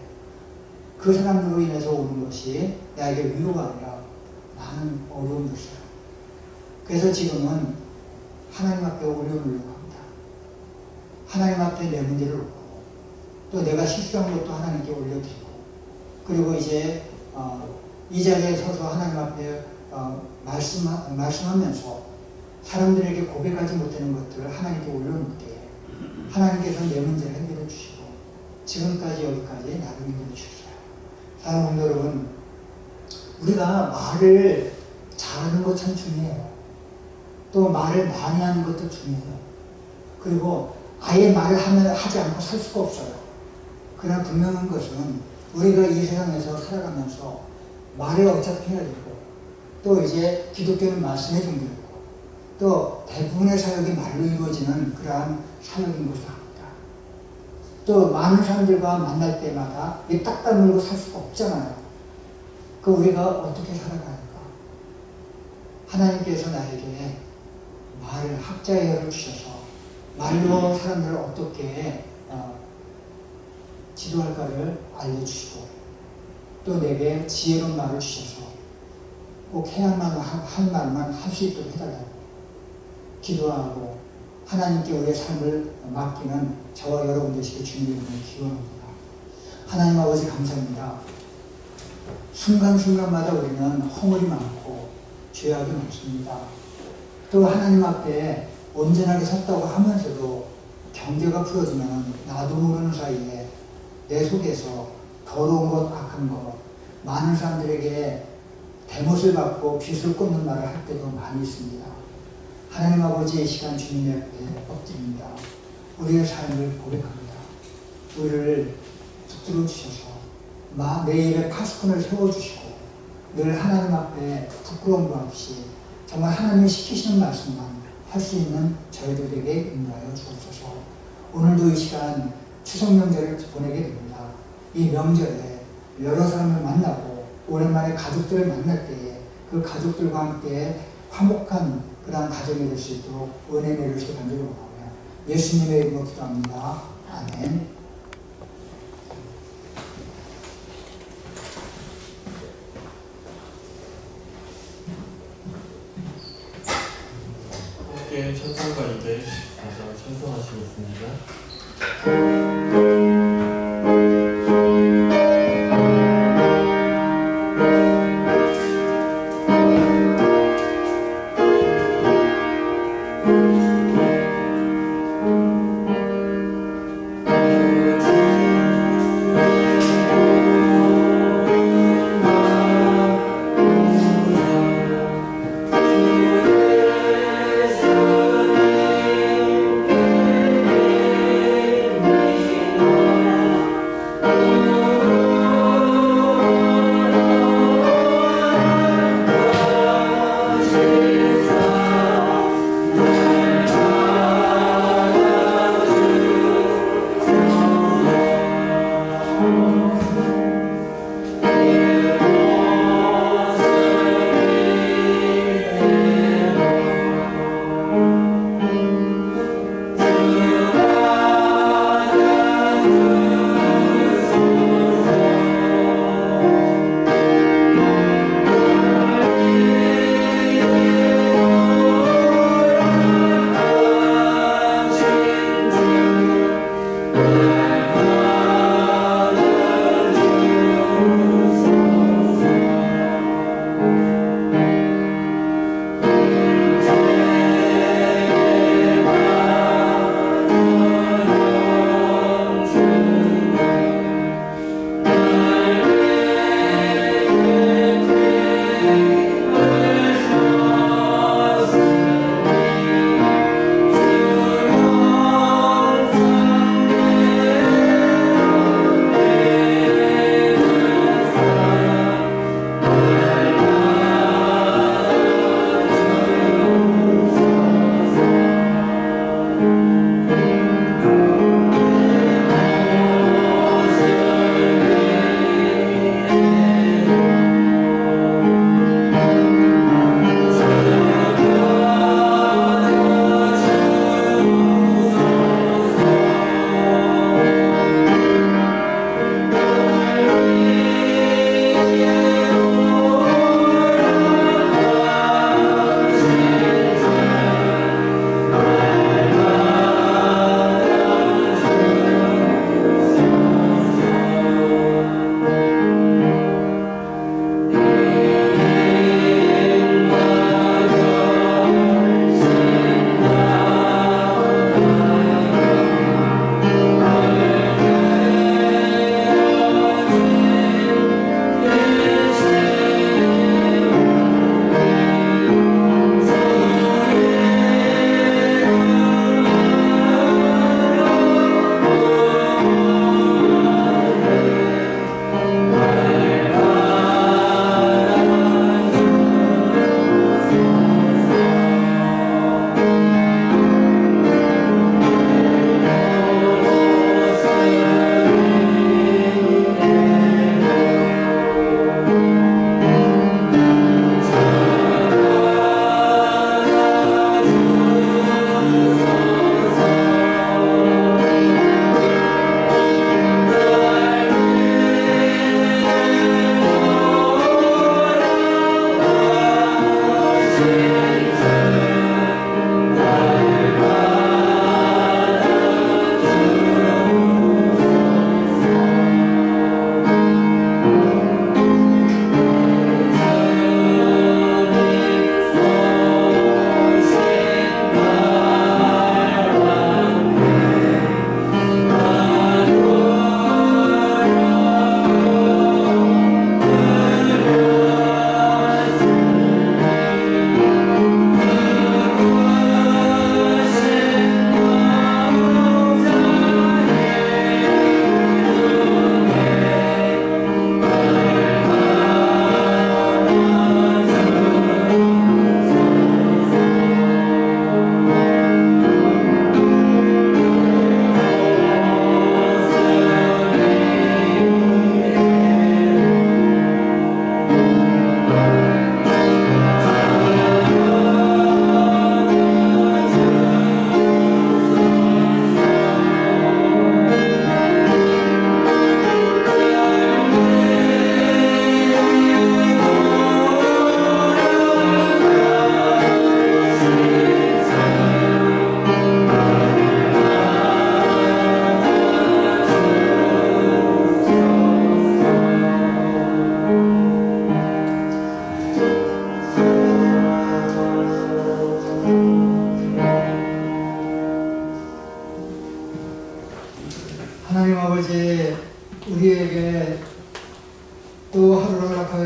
Speaker 3: 그 사람들로 인해서 오는 것이 나에게 위로가 아니라 많은 어려움이었어요. 그래서 지금은 하나님 앞에 올려놓으려고 합니다. 하나님 앞에 내 문제를 놓고 또 내가 실수한 것도 하나님께 올려드리고 그리고 이제 이 자리에 서서 하나님 앞에 말씀하면서 사람들에게 고백하지 못하는 것들을 하나님께 올려놓을 때 하나님께서 내 문제를 해결해 주시고 지금까지 여기까지 나를 인도해 주셨어요. 사랑하는 성도 여러분, 우리가 말을 잘하는 것 참 중요해요. 또 말을 많이 하는 것도 중요해요. 그리고 아예 말을 하지 않고 살 수가 없어요. 그러나 분명한 것은 우리가 이 세상에서 살아가면서 말을 어차피 해야 되고, 또 이제 기독교는 말씀의 종교였고, 또 대부분의 사역이 말로 이루어지는 그러한 사역인 것을 합니다. 또 많은 사람들과 만날 때마다 이 딱 다물고 살 수가 없잖아요. 그 우리가 어떻게 살아가야 할까? 하나님께서 나에게 말, 학자의 혀를 주셔서 말로 사람들을 어떻게 지도할까를 알려주시고, 또 내게 지혜로운 말을 주셔서 꼭 해야만 할 말만 할 수 있도록 해달라고 기도하고 하나님께 우리의 삶을 맡기는 저와 여러분 되시길 주님의 이름으로 기원합니다. 하나님 아버지 감사합니다. 순간순간마다 우리는 허물이 많고 죄악이 많습니다. 또 하나님 앞에 온전하게 섰다고 하면서도 경계가 풀어지면 나도 모르는 사이에 내 속에서 더러운 것, 악한 것, 많은 사람들에게 대못을 받고 빚을 꽂는 말을 할 때도 많이 있습니다. 하나님 아버지의 시간 주님의 앞에 엎드립니다. 우리의 삶을 고백합니다. 우리를 붙들어 주셔서 내 입에 파수꾼을 세워주시고 늘 하나님 앞에 부끄러움도 없이 정말 하나님이 시키시는 말씀만 할 수 있는 저희들에게 인도하여 주옵소서. 오늘도 이 시간 추석 명절을 보내게 됩니다. 이 명절에 여러 사람을 만나고 오랜만에 가족들을 만날 때에 그 가족들과 함께 화목한 그러한 가정이 될 수 있도록 은혜 내려주시기 간절히 원하며 예수님의 이름으로 기도합니다. 아멘.
Speaker 1: 함께 찬송가 214장 찬송하시겠습니다.
Speaker 2: 주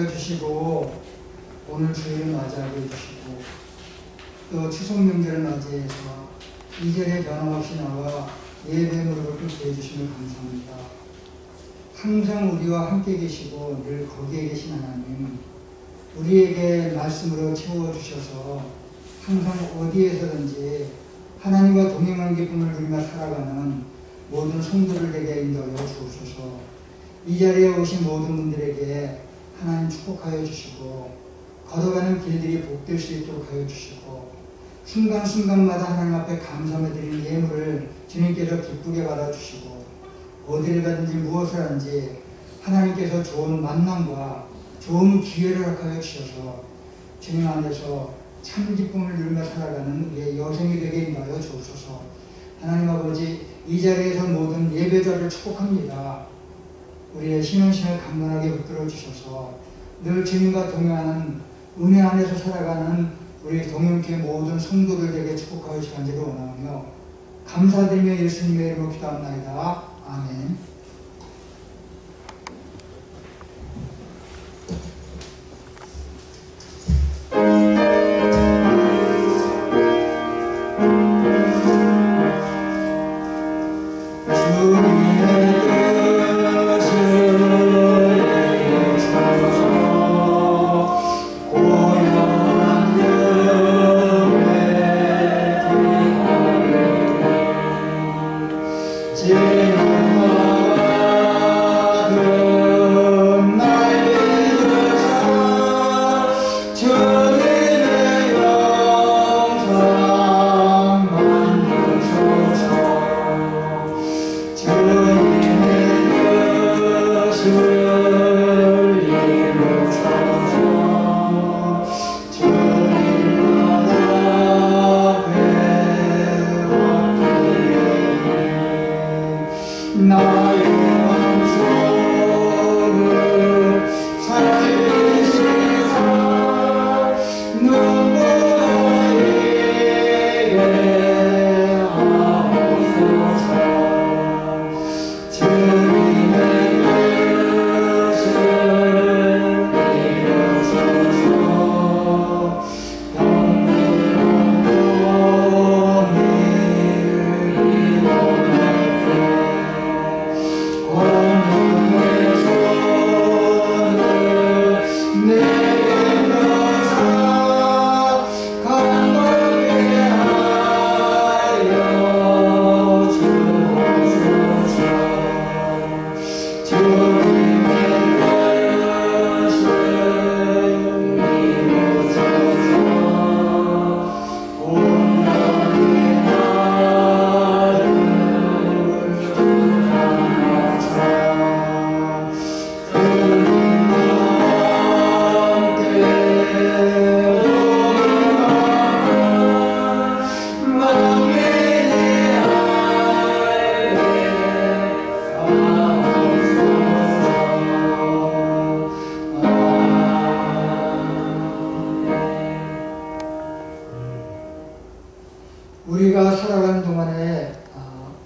Speaker 3: 주시고 오늘 주일을 맞이하게 해주시고 또 추석 명절을 맞이해서 이 자리에 변함없이 나와 예배 무릎을 꿇게 해주심을 감사합니다. 항상 우리와 함께 계시고 늘 거기에 계신 하나님, 우리에게 말씀으로 채워주셔서 항상 어디에서든지 하나님과 동행하는 기쁨을 누리며 살아가는 모든 성도들에게 인도하여 주옵소서. 이 자리에 오신 모든 분들에게 하나님 축복하여 주시고 걸어가는 길들이 복될 수 있도록 하여 주시고 순간순간마다 하나님 앞에 감사함을 드리는 예물을 주님께서 기쁘게 받아주시고 어디를 가든지 무엇을 하든지 하나님께서 좋은 만남과 좋은 기회를 허락하여 주셔서 주님 안에서 참 기쁨을 누리며 살아가는 우리의 여생이 되게 인도하여 주옵소서. 하나님 아버지, 이 자리에서 모든 예배자를 축복합니다. 우리의 신앙심을 강건하게 붙들어 주셔서 늘 주님과 동행하는 은혜 안에서 살아가는 우리 동행교회 모든 성도들에게 축복하여 주시기를 원하며 감사드리며 예수님의 이름으로 기도합나이다. 아멘. 우리가 살아가는 동안에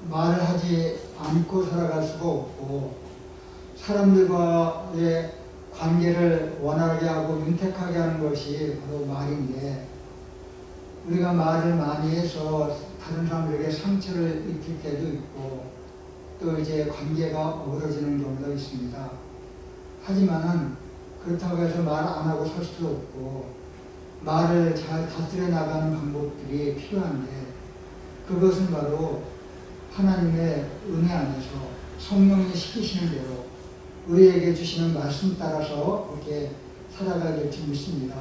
Speaker 3: 말을 하지 않고 살아갈 수가 없고 사람들과의 관계를 원활하게 하고 윤택하게 하는 것이 바로 말인데 우리가 말을 많이 해서 다른 사람들에게 상처를 입힐 때도 있고 또 이제 관계가 어그러지는 경우가 있습니다. 하지만은 그렇다고 해서 말 안 하고 살 수도 없고 말을 잘 다스려 나가는 방법들이 필요한데 그것은 바로 하나님의 은혜 안에서 성령이 시키시는 대로 우리에게 주시는 말씀 따라서 그렇게 살아가야 될지 믿습니다.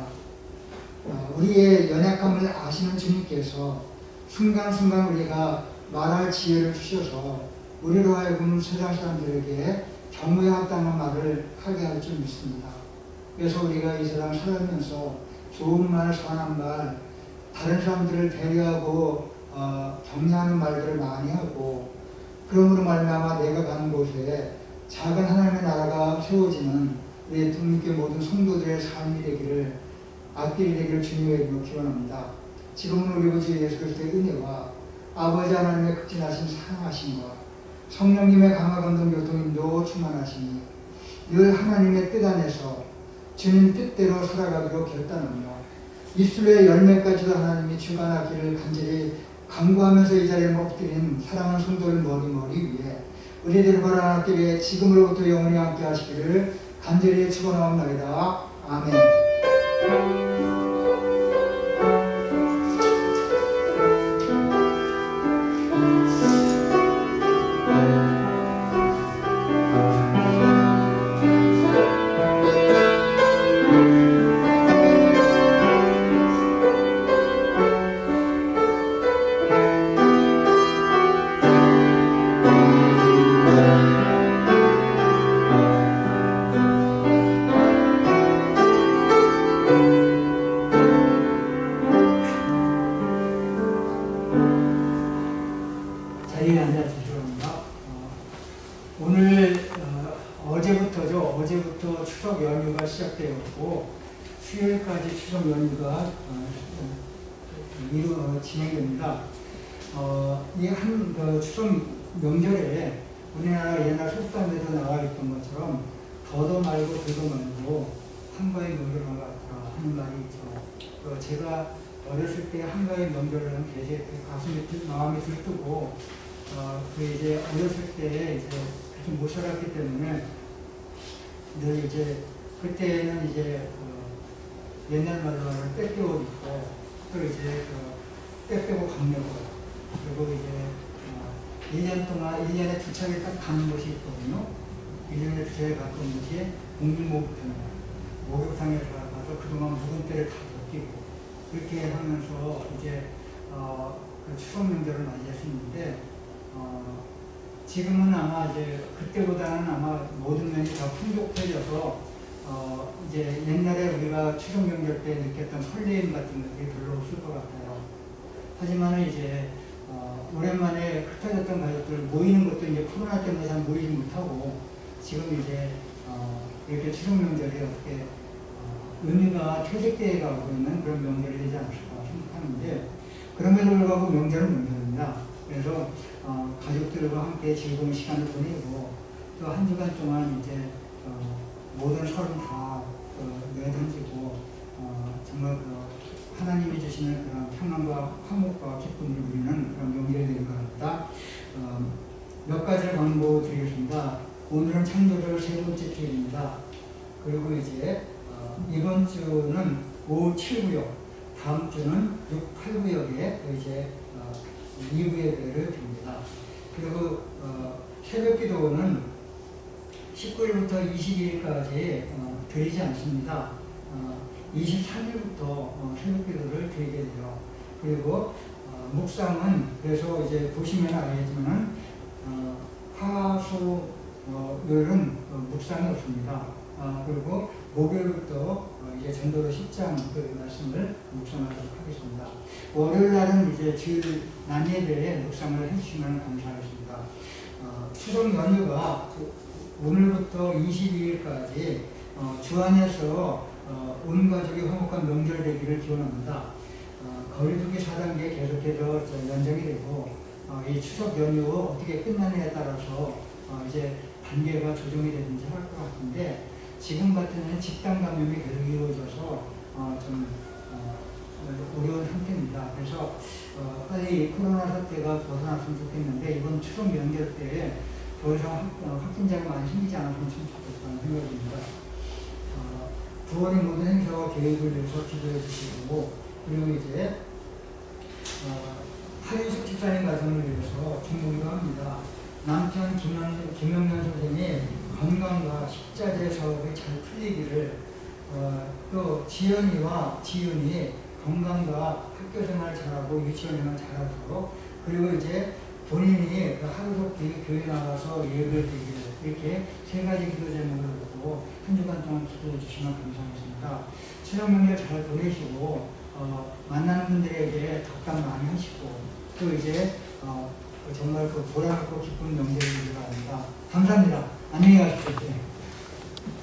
Speaker 3: 우리의 연약함을 아시는 주님께서 순간순간 우리가 말할 지혜를 주셔서 우리로 하여금 세상 사람들에게 경외에 합당한 말을 하게 할 줄 믿습니다. 그래서 우리가 이 세상 살아가면서 좋은 말, 선한 말, 다른 사람들을 배려하고 격려하는 말들을 많이 하고 그러므로 말미암아 내가 가는 곳에 작은 하나님의 나라가 세워지는 우리 동교회 모든 성도들의 삶이 되기를 앞길이 되기를 주님의 이름으로 기원합니다. 지금은 우리 주 예수 그리스도의 은혜와 아버지 하나님의 극진하신 사랑하심과 성령님의 강화 감동 교통인도 충만하시니 늘 하나님의 뜻 안에서 주님 뜻대로 살아가기로 결단하며 입술의 열매까지도 하나님이 주관하기를 간절히 간구하면서 이 자리에 엎드린 사랑하는 성도를 머리 위에 우리들 바라나길에 지금으로부터 영원히 함께 하시기를 간절히 축원하옵나이다. 아멘. 자리에 앉아주시기 바랍니다. 오늘 어제부터 추석 연휴가 시작되었고 수요일까지 추석 연휴가 진행됩니다. 이 추석 명절에 우리나라 옛날 속담에도 나와 있던 것처럼 더도 말고 더도 말고 한가위 명절을 갖다 하는 말이 있죠. 제가 어렸을 때 한가위 명절을 하는 게 제 마음에 들뜨고 이제 어렸을 때 이제 그렇게 못 살았기 때문에 늘 이제 그때는 이제 옛날 말로 하면 빼빼옷 입고 또 이제 빼빼고 강내고 그리고 이제 1년 동안 1년에 2차례 딱 가는 곳이 있거든요. 1년에 2차례 갔던 곳이 목욕탕에 가서 그동안 묵은 때를 다 벗기고 이렇게 하면서 이제 추석 명절을 맞이했었는데 지금은 아마 이제 그때보다는 아마 모든 면이 더 풍족해져서 이제 옛날에 우리가 추석 명절 때 느꼈던 설레임 같은 것들이 별로 없을 것 같아요. 하지만 이제 오랜만에 흩어졌던 가족들 모이는 것도 이제 코로나 때문에 잘 모이지 못하고 지금 이제 이렇게 추석 명절이 어떻게 의미가 퇴색되어 가고 있는 그런 명절이 되지 않을까 생각하는데 그럼에도 불구하고 명절은 명절입니다. 그래서 가족들과 함께 즐거운 시간을 보내고 또 한 주간 동안 이제 모든 설은 다 내던지고 정말 하나님이 주시는 그런 평안과 화목과 기쁨을 누리는 그런 명절이 되는 것 같다. 몇 가지를 광고드리겠습니다. 오늘은 창조절 세 번째 주일입니다. 그리고 이제 이번 주는 5, 7구역, 다음 주는 6, 8구역에 이제 2부 예배를 드립니다. 그리고 새벽 기도는 19일부터 22일까지 드리지 않습니다. 23일부터 새벽 기도를 드리게 돼요. 그리고 묵상은 그래서 이제 보시면 알겠지만은 화, 수, 요일은 묵상이 없습니다. 그리고 목요일부터 이제 전도로 10장 그 말씀을 묵상하도록 하겠습니다. 월요일 날은 이제 주일 난예배에 묵상을 해주시면 감사하겠습니다. 추석 연휴가 오늘부터 22일까지 주 안에서 온 가족이 화목한 명절 되기를 기원합니다. 거리두기 4단계 계속해서 연장이 되고 이 추석 연휴 어떻게 끝나느냐에 따라서 이제 단계가 조정이 되든지 할 것 같은데 지금 같은 집단 감염이 계속 이루어져서 좀 어려운 상태입니다. 그래서 빨리 코로나 사태가 벗어났으면 좋겠는데 이번 추석 명절 때 더 이상 확진자가 많이 생기지 않았으면 참 좋겠다는 생각입니다. 9월의 모든 행사와 계획을 위해서 기도해 주시고 그리고 이제 하윤숙 집사님 가정을 위해서 중보기도 합니다. 남편 김영년 선생님이 건강과 식자재 사업이 잘 풀리기를 또 지연이와 지윤이 건강과 학교생활 잘하고 유치원생활 잘하도록 그리고 이제 본인이 하루속히 교회 나가서 예배를 드리기를 이렇게 세 가지 기도 제목을 놓고 한 주간 동안 기도해 주시면 감사하겠습니다. 추석 명절 잘 보내시고 만나는 분들에게 덕담 많이 하시고 또 이제 정말 보람있고 기쁜 명절이 되기를 바랍니다. 감사합니다. 안녕히 가십시오.